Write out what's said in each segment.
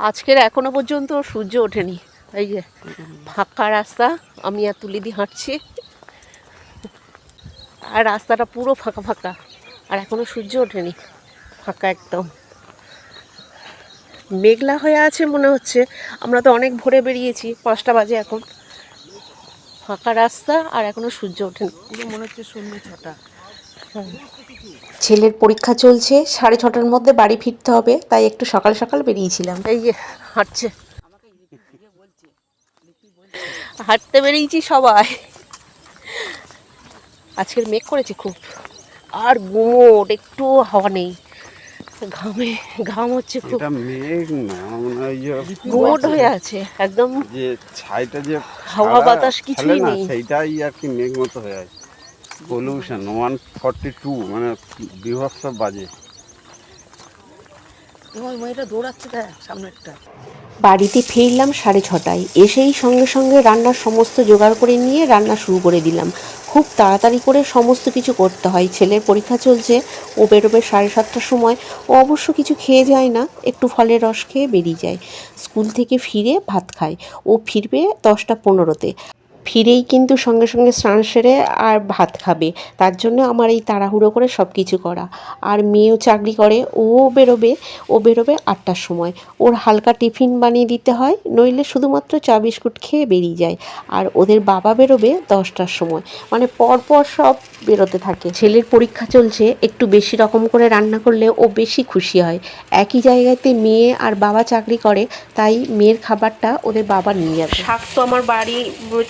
আজকের এখনো পর্যন্ত সূর্য ওঠেনি। এই যে ফাঁকা রাস্তা, আমি আর তুলিদি হাঁটছি, আর রাস্তাটা পুরো ফাঁকা ফাঁকা, আর এখনো সূর্য ওঠেনি, ফাঁকা একদম। মেঘলা হয়ে আছে মনে হচ্ছে। আমরা তো অনেক ভোরে বেরিয়েছি, 5টা বাজে এখন। ফাঁকা রাস্তা আর এখনো সূর্য ওঠেনি, পুরো মনে হচ্ছে সন্ধ্যে 6টা। ছেলের পরীক্ষা চলছে, 6:30টার মধ্যে বাড়ি ফিরতে হবে, তাই একটু সকাল সকাল বেরিয়েছিলাম। এই যে হাঁটছে, হাঁটতে বেরিয়েছি সবাই। আজকের মেঘ করেছে খুব, আর গুমোট, একটু হাওয়া নেই, ঘামে ঘাম হচ্ছে খুব। মেঘ না, গুমোট হয়ে আছে একদম, যে ছাইটা যে হাওয়া বাতাস কিছুই নেই, সেইটাই আর কি মেঘ মতো হয়ে আছে। পলিউশন 142, মানে বিভৎস বাজে। দৌড়াচ্ছে সামনেরটা। বাড়িতে ফিরলাম 6:30টায়। এসেই সঙ্গে সঙ্গে রান্নার সমস্ত জোগাড় করে নিয়ে রান্না শুরু করে দিলাম। খুব তাড়াতাড়ি করে সমস্ত কিছু করতে হয়, ছেলের পরীক্ষা চলছে, ও বেরোবে 7:30টার সময়। ও অবশ্য কিছু খেয়ে যায় না, একটু ফলের রস খেয়ে বেরিয়ে যায়। স্কুল থেকে ফিরে ভাত খায়, ও ফিরবে 10টা 15তে। ফিরেই কিন্তু সঙ্গে সঙ্গে স্নান সেরে আর ভাত খাবে, তার জন্য আমার এই তাড়াহুড়ো করে সব কিছু করা। আর মেয়েও চাকরি করে, ও বেরোবে 8টার সময়। ওর হালকা টিফিন বানিয়ে দিতে হয়, নইলে শুধুমাত্র চা বিস্কুট খেয়ে বেরিয়ে যায়। আর ওদের বাবা বেরোবে 10টার সময়, মানে পরপর সব বেরোতে থাকে। ছেলের পরীক্ষা চলছে, একটু বেশি রকম করে রান্না করলে ও বেশি খুশি হয়। একই জায়গাতে মেয়ে আর বাবা চাকরি করে, তাই মেয়ের খাবারটা ওদের বাবা নিয়ে যাবে। শাক তো আমার বাড়ি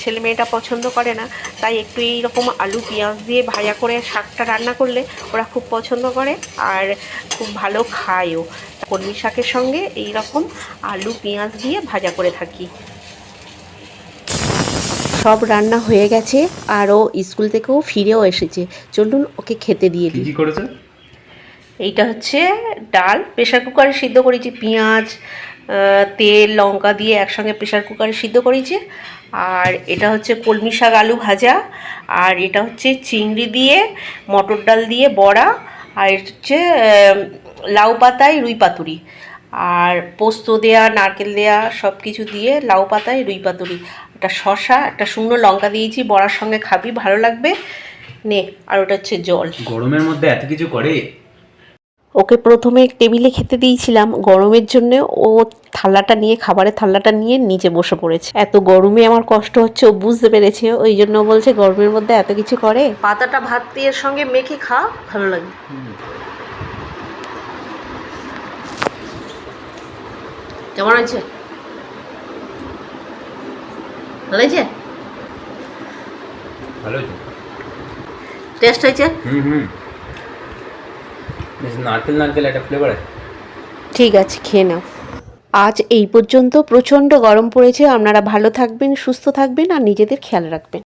ছেলে মেয়েটা পছন্দ করে না, তাই একটু এইরকম আলু পেঁয়াজ দিয়ে ভাজা করে শাকটা রান্না করলে ওরা খুব পছন্দ করে আর খুব ভালো খায়ও। কলমি শাকের সঙ্গে এইরকম আলু পেঁয়াজ দিয়ে ভাজা করে থাকি। সব রান্না হয়ে গেছে, আর ও স্কুল থেকেও ফিরেও এসেছে। চলুন ওকে খেতে দিয়ে দিই। কি করেছে? এইটা হচ্ছে ডাল, প্রেশার কুকারে সিদ্ধ করেছি, পেঁয়াজ তেল লঙ্কা দিয়ে একসঙ্গে প্রেশার কুকারে সিদ্ধ করেছি। আর এটা হচ্ছে কলমি শাক আলু ভাজা, আর এটা হচ্ছে চিংড়ি দিয়ে মটর ডাল দিয়ে বড়া, আর এটা হচ্ছে লাউ পাতায় রুই পাতুরি, আর পোস্ত দেয়া নারকেল দেয়া সব কিছু দিয়ে লাউ পাতায় রুই পাতুরি। একটা শসা, একটা শুকনো লঙ্কা দিয়েছি, বড়ার সঙ্গে খাবি, ভালো লাগবে নে। আর ওটা হচ্ছে জল। গরমের মধ্যে এত কিছু করে? ওকে প্রথমে টেবিলে খেতে দিয়েছিলাম, গরমের জন্য ও থালাটা নিয়ে, খাবারের থালাটা নিয়ে নিচে বসে পড়েছে। এত গরমে আমার কষ্ট হচ্ছে, ও বুঝতে পেরেছে, ওই জন্য বলছে গরমের মধ্যে এত কিছু করে। পাতাটা ভাত দিয়ে সঙ্গে মেখে খা, ভালো লাগে। কেমন আছে? ভালো হয়েছে? ভালো হয়েছে, টেস্ট হয়েছে? নারকেল একটা ফ্লেভার আছে। ঠিক আছে, খেয়ে নাও। আজ এই পর্যন্ত। প্রচণ্ড গরম পড়েছে। আপনারা ভালো থাকবেন, সুস্থ থাকবেন আর নিজেদের খেয়াল রাখবেন।